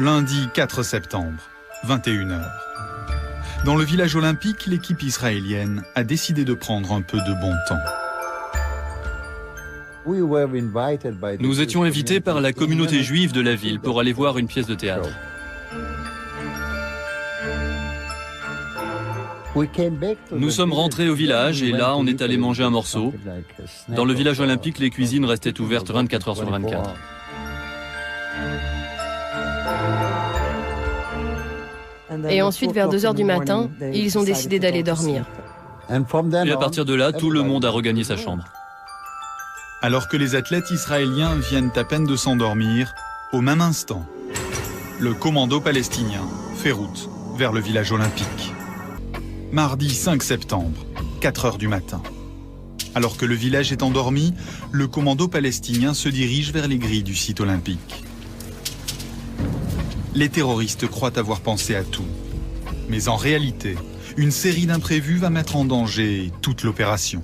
Lundi 4 septembre, 21h. Dans le village olympique, l'équipe israélienne a décidé de prendre un peu de bon temps. Nous étions invités par la communauté juive de la ville pour aller voir une pièce de théâtre. Nous sommes rentrés au village et là, on est allé manger un morceau. Dans le village olympique, les cuisines restaient ouvertes 24 heures sur 24. Et ensuite, vers 2 heures du matin, ils ont décidé d'aller dormir. Et à partir de là, tout le monde a regagné sa chambre. Alors que les athlètes israéliens viennent à peine de s'endormir, au même instant, le commando palestinien fait route vers le village olympique. Mardi 5 septembre, 4 heures du matin. Alors que le village est endormi, le commando palestinien se dirige vers les grilles du site olympique. Les terroristes croient avoir pensé à tout. Mais en réalité, une série d'imprévus va mettre en danger toute l'opération.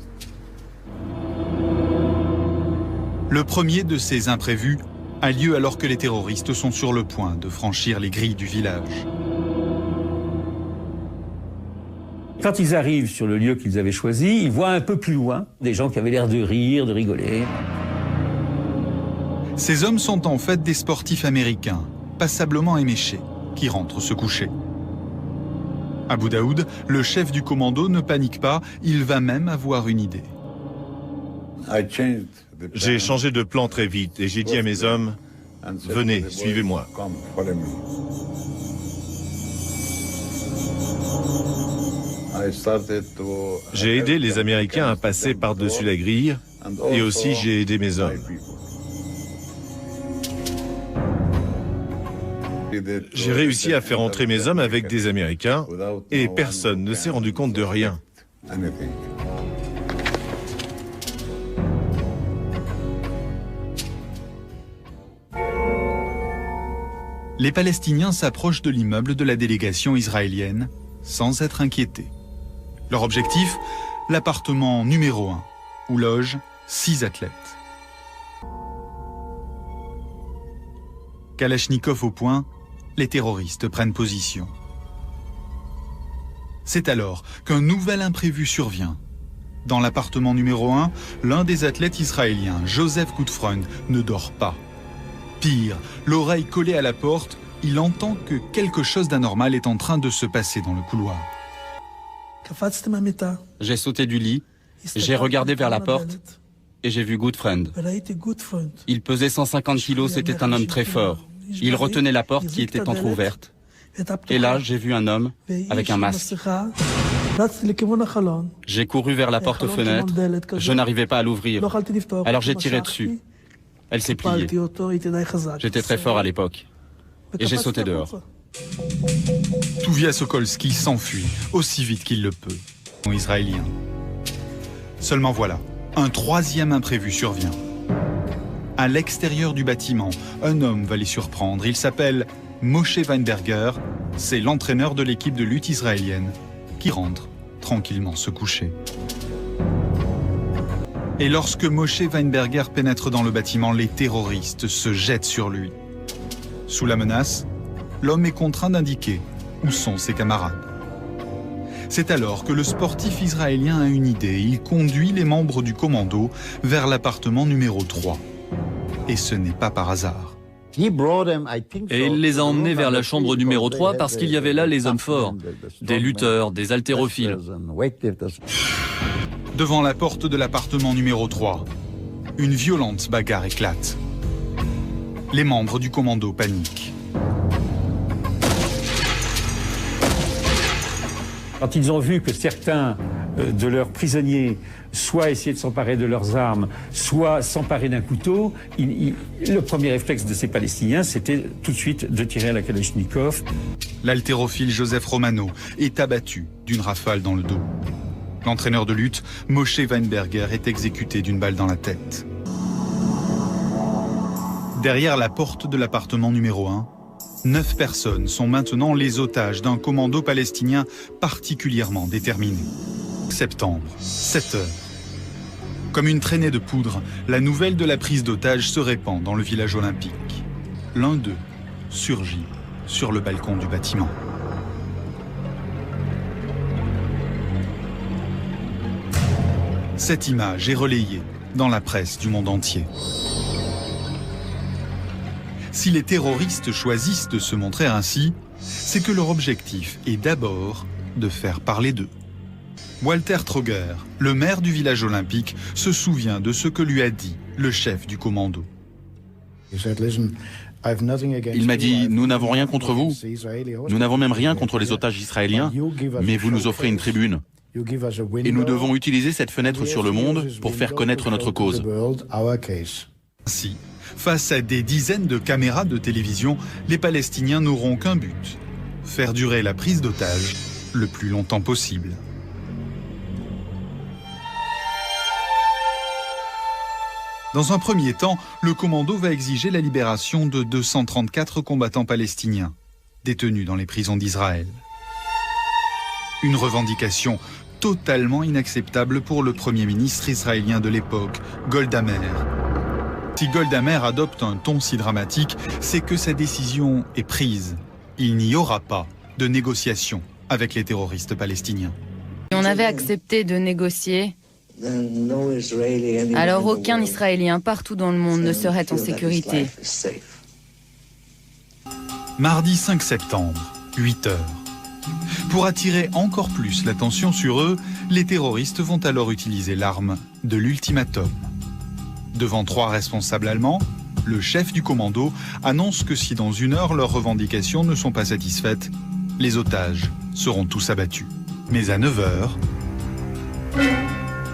Le premier de ces imprévus a lieu alors que les terroristes sont sur le point de franchir les grilles du village. Quand ils arrivent sur le lieu qu'ils avaient choisi, ils voient un peu plus loin des gens qui avaient l'air de rire, de rigoler. Ces hommes sont en fait des sportifs américains, passablement éméchés, qui rentrent se coucher. Abu Daoud, le chef du commando, ne panique pas, il va même avoir une idée. J'ai changé de plan très vite et j'ai dit à mes hommes, venez, suivez-moi. J'ai aidé les Américains à passer par-dessus la grille et aussi j'ai aidé mes hommes. J'ai réussi à faire entrer mes hommes avec des Américains et personne ne s'est rendu compte de rien. Les Palestiniens s'approchent de l'immeuble de la délégation israélienne sans être inquiétés. Leur objectif, l'appartement numéro 1, où logent 6 athlètes. Kalachnikov au point, les terroristes prennent position. C'est alors qu'un nouvel imprévu survient. Dans l'appartement numéro 1, l'un des athlètes israéliens, Joseph Gutfreund, ne dort pas. Pire, l'oreille collée à la porte, il entend que quelque chose d'anormal est en train de se passer dans le couloir. J'ai sauté du lit, j'ai regardé vers la porte et j'ai vu Gutfreund. Il pesait 150 kilos, c'était un homme très fort. Il retenait la porte qui était entrouverte. Et là, j'ai vu un homme avec un masque. J'ai couru vers la porte-fenêtre, je n'arrivais pas à l'ouvrir. Alors j'ai tiré dessus. Elle s'est pliée. J'étais très fort à l'époque. Et j'ai sauté dehors. Tuvia Sokolski s'enfuit aussi vite qu'il le peut. Israélien. Seulement voilà, un troisième imprévu survient. À l'extérieur du bâtiment, un homme va les surprendre. Il s'appelle Moshe Weinberger. C'est l'entraîneur de l'équipe de lutte israélienne qui rentre tranquillement se coucher. Et lorsque Moshe Weinberger pénètre dans le bâtiment, les terroristes se jettent sur lui. Sous la menace, l'homme est contraint d'indiquer où sont ses camarades. C'est alors que le sportif israélien a une idée. Il conduit les membres du commando vers l'appartement numéro 3. Et ce n'est pas par hasard. Et il les a emmenés vers la chambre numéro 3 parce qu'il y avait là les hommes forts, des lutteurs, des haltérophiles. Devant la porte de l'appartement numéro 3, une violente bagarre éclate. Les membres du commando paniquent. Quand ils ont vu que certains de leurs prisonniers soit essayer de s'emparer de leurs armes, soit s'emparer d'un couteau, le premier réflexe de ces Palestiniens, c'était tout de suite de tirer à la Kalachnikov. L'haltérophile Joseph Romano est abattu d'une rafale dans le dos. L'entraîneur de lutte, Moshe Weinberger, est exécuté d'une balle dans la tête. Derrière la porte de l'appartement numéro 1, 9 personnes sont maintenant les otages d'un commando palestinien particulièrement déterminé. Septembre, 7 heures. Comme une traînée de poudre, la nouvelle de la prise d'otages se répand dans le village olympique. L'un d'eux surgit sur le balcon du bâtiment. Cette image est relayée dans la presse du monde entier. Si les terroristes choisissent de se montrer ainsi, c'est que leur objectif est d'abord de faire parler d'eux. Walter Troger, le maire du village olympique, se souvient de ce que lui a dit le chef du commando. Il m'a dit, nous n'avons rien contre vous, nous n'avons même rien contre les otages israéliens, mais vous nous offrez une tribune. Et nous devons utiliser cette fenêtre sur le monde pour faire connaître notre cause. Ainsi, face à des dizaines de caméras de télévision, les Palestiniens n'auront qu'un but, faire durer la prise d'otages le plus longtemps possible. Dans un premier temps, le commando va exiger la libération de 234 combattants palestiniens, détenus dans les prisons d'Israël. Une revendication totalement inacceptable pour le premier ministre israélien de l'époque, Golda Meir. Si Golda Meir adopte un ton si dramatique, c'est que sa décision est prise. Il n'y aura pas de négociation avec les terroristes palestiniens. On avait accepté de négocier. Alors aucun Israélien partout dans le monde ne serait en sécurité. Mardi 5 septembre, 8 heures. Pour attirer encore plus l'attention sur eux, les terroristes vont alors utiliser l'arme de l'ultimatum. Devant 3 responsables allemands, le chef du commando annonce que si dans 1 heure leurs revendications ne sont pas satisfaites, les otages seront tous abattus. Mais à 9 heures,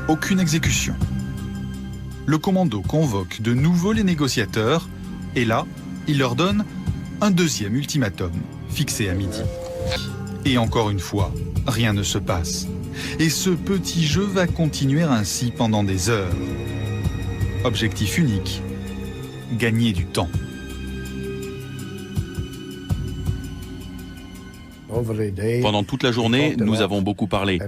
aucune exécution. Le commando convoque de nouveau les négociateurs et là, il leur donne un deuxième ultimatum, fixé à midi. Et encore une fois, rien ne se passe. Et ce petit jeu va continuer ainsi pendant des heures. Objectif unique, gagner du temps. Pendant toute la journée, nous avons beaucoup parlé.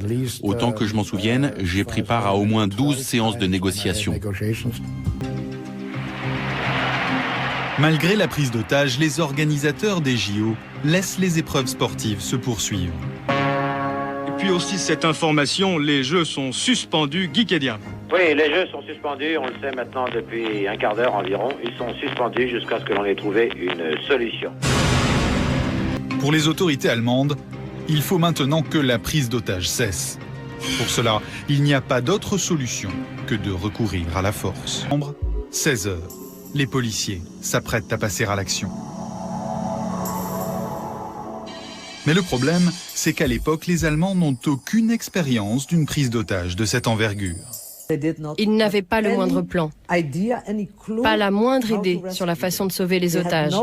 Autant que je m'en souvienne, j'ai pris part à au moins 12 séances de négociation. Malgré la prise d'otage, les organisateurs des JO laissent les épreuves sportives se poursuivre. Et puis aussi cette information, les Jeux sont suspendus. Guy Kédiam. Oui, les Jeux sont suspendus, on le sait maintenant depuis un quart d'heure environ. Ils sont suspendus jusqu'à ce que l'on ait trouvé une solution. Pour les autorités allemandes, il faut maintenant que la prise d'otage cesse. Pour cela, il n'y a pas d'autre solution que de recourir à la force. 16 heures, les policiers s'apprêtent à passer à l'action. Mais le problème, c'est qu'à l'époque, les Allemands n'ont aucune expérience d'une prise d'otage de cette envergure. Ils n'avaient pas le moindre plan, pas la moindre idée sur la façon de sauver les otages.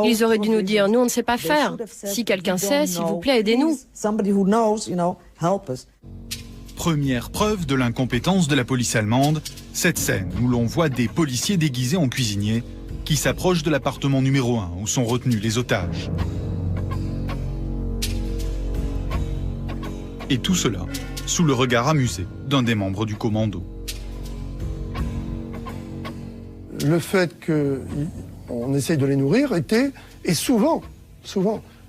Ils auraient dû nous dire, nous on ne sait pas faire. Si quelqu'un sait, s'il vous plaît, aidez-nous. Première preuve de l'incompétence de la police allemande, cette scène où l'on voit des policiers déguisés en cuisiniers qui s'approchent de l'appartement numéro 1 où sont retenus les otages. Et tout cela sous le regard amusé d'un des membres du commando. Le fait qu'on essaye de les nourrir est souvent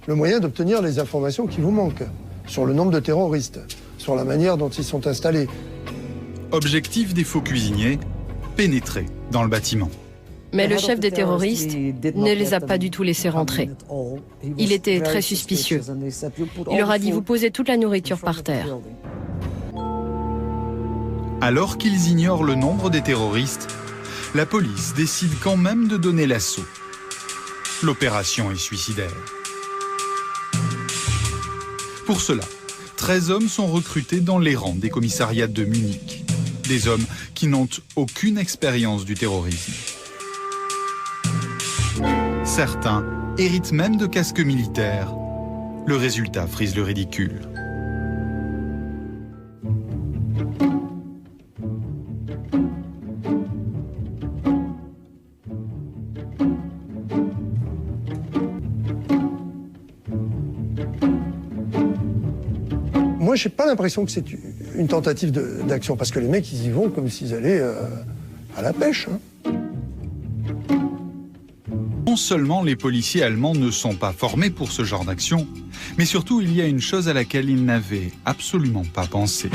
le moyen d'obtenir les informations qui vous manquent sur le nombre de terroristes, sur la manière dont ils sont installés. Objectif des faux cuisiniers, pénétrer dans le bâtiment. Mais le chef des terroristes ne les a pas du tout laissés rentrer. Il était très suspicieux. Il leur a dit, vous posez toute la nourriture par terre. Alors qu'ils ignorent le nombre des terroristes, la police décide quand même de donner l'assaut. L'opération est suicidaire. Pour cela, 13 hommes sont recrutés dans les rangs des commissariats de Munich. Des hommes qui n'ont aucune expérience du terrorisme. Certains héritent même de casques militaires. Le résultat frise le ridicule. Moi, j'ai pas l'impression que c'est une tentative d'action, parce que les mecs, ils y vont comme s'ils allaient à la pêche. Hein. seulement les policiers allemands ne sont pas formés pour ce genre d'action, mais surtout il y a une chose à laquelle ils n'avaient absolument pas pensé.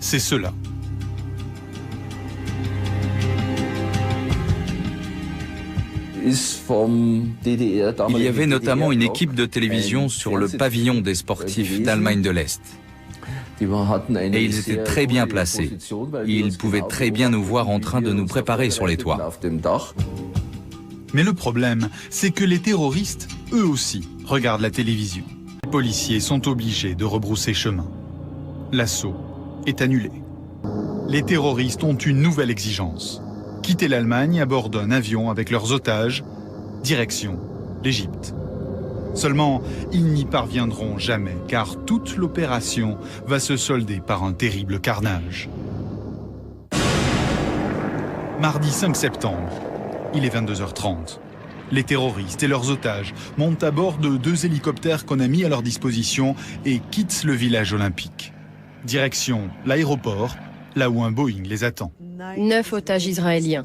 C'est cela. Il y avait notamment une équipe de télévision sur le pavillon des sportifs d'Allemagne de l'Est. Et ils étaient très bien placés. Ils pouvaient très bien nous voir en train de nous préparer sur les toits. Mais le problème, c'est que les terroristes, eux aussi, regardent la télévision. Les policiers sont obligés de rebrousser chemin. L'assaut est annulé. Les terroristes ont une nouvelle exigence. Quitter l'Allemagne à bord d'un avion avec leurs otages, direction l'Égypte. Seulement, ils n'y parviendront jamais, car toute l'opération va se solder par un terrible carnage. Mardi 5 septembre, il est 22h30. Les terroristes et leurs otages montent à bord de 2 hélicoptères qu'on a mis à leur disposition et quittent le village olympique. Direction l'aéroport, là où un Boeing les attend. 9 otages israéliens,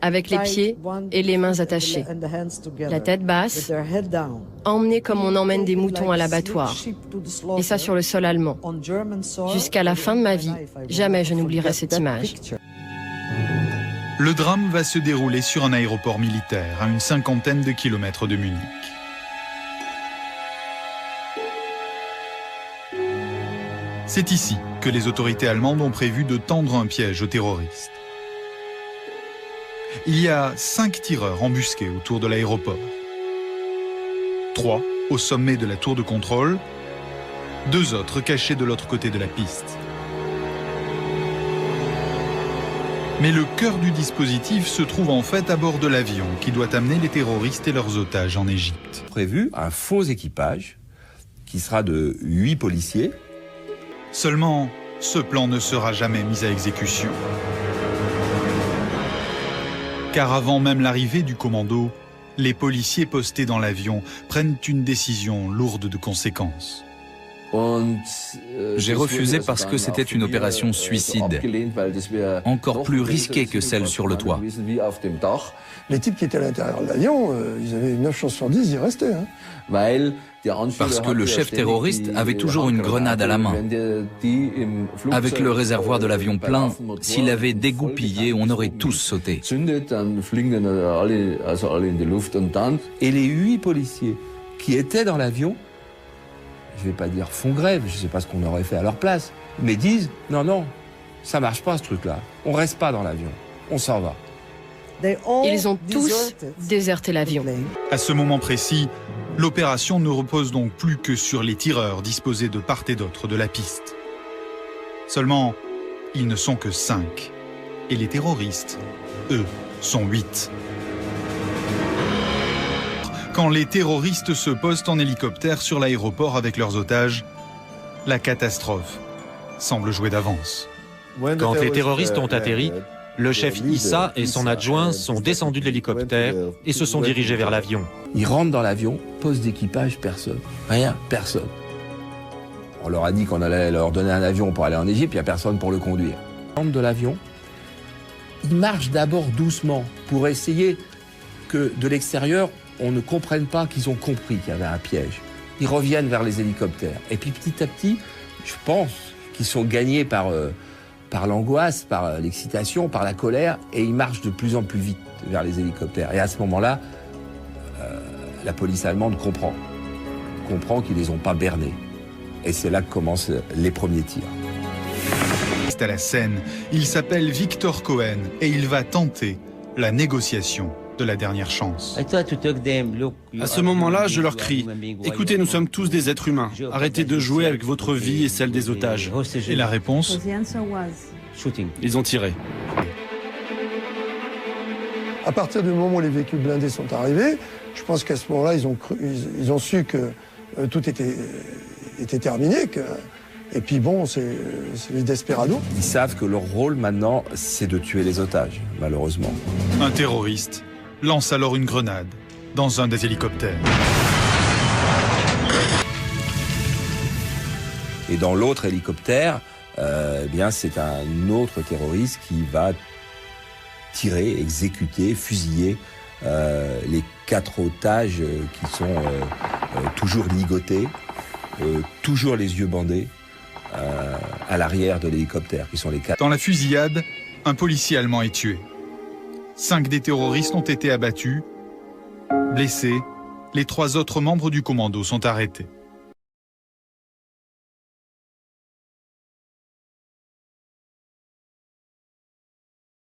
avec les pieds et les mains attachés, la tête basse, emmenés comme on emmène des moutons à l'abattoir, et ça sur le sol allemand. Jusqu'à la fin de ma vie, jamais je n'oublierai cette image. Le drame va se dérouler sur un aéroport militaire, à une 50aine de kilomètres de Munich. C'est ici que les autorités allemandes ont prévu de tendre un piège aux terroristes. Il y a 5 tireurs embusqués autour de l'aéroport. 3 au sommet de la tour de contrôle, 2 autres cachés de l'autre côté de la piste. Mais le cœur du dispositif se trouve en fait à bord de l'avion qui doit amener les terroristes et leurs otages en Égypte. Prévu un faux équipage qui sera de 8 policiers. Seulement, ce plan ne sera jamais mis à exécution. Car avant même l'arrivée du commando, les policiers postés dans l'avion prennent une décision lourde de conséquences. J'ai refusé parce que c'était une opération suicide, encore plus risquée que celle sur le toit. Les types qui étaient à l'intérieur de l'avion, ils avaient 9 chances sur 10 d'y rester. Parce que le chef terroriste avait toujours une grenade à la main. Avec le réservoir de l'avion plein, s'il avait dégoupillé, on aurait tous sauté. Et les 8 policiers qui étaient dans l'avion, je ne vais pas dire font grève, je ne sais pas ce qu'on aurait fait à leur place, mais disent non, non, ça ne marche pas ce truc-là. On ne reste pas dans l'avion, on s'en va. Ils ont tous déserté l'avion. À ce moment précis, l'opération ne repose donc plus que sur les tireurs disposés de part et d'autre de la piste. Seulement, ils ne sont que 5. Et les terroristes, eux, sont 8. Quand les terroristes se postent en hélicoptère sur l'aéroport avec leurs otages, la catastrophe semble jouer d'avance. Quand les terroristes ont atterri, le chef Issa et son adjoint sont descendus de l'hélicoptère et se sont dirigés vers l'avion. Ils rentrent dans l'avion, poste d'équipage, personne. Rien, personne. On leur a dit qu'on allait leur donner un avion pour aller en Égypte, il n'y a personne pour le conduire. Ils rentrent de l'avion, ils marchent d'abord doucement pour essayer que de l'extérieur, on ne comprenne pas qu'ils ont compris qu'il y avait un piège. Ils reviennent vers les hélicoptères. Et puis petit à petit, je pense qu'ils sont gagnés par l'angoisse, par l'excitation, par la colère, et ils marchent de plus en plus vite vers les hélicoptères. Et à ce moment-là, la police allemande comprend qu'ils les ont pas bernés. Et c'est là que commencent les premiers tirs. À la scène, il s'appelle Victor Cohen et il va tenter la négociation de la dernière chance. À ce moment-là, je leur crie « Écoutez, nous sommes tous des êtres humains. Arrêtez de jouer avec votre vie et celle des otages. » Et la réponse ? Ils ont tiré. À partir du moment où les véhicules blindés sont arrivés, je pense qu'à ce moment-là, ils ont su que tout était terminé. Et puis bon, c'est les desperados. Ils savent que leur rôle maintenant, c'est de tuer les otages, malheureusement. Un terroriste lance alors une grenade dans un des hélicoptères. Et dans l'autre hélicoptère, eh bien, c'est un autre terroriste qui va tirer, exécuter, fusiller les 4 otages qui sont toujours ligotés, toujours les yeux bandés, à l'arrière de l'hélicoptère, qui sont les 4. Dans la fusillade, un policier allemand est tué. 5 des terroristes ont été abattus. Blessés, les 3 autres membres du commando sont arrêtés.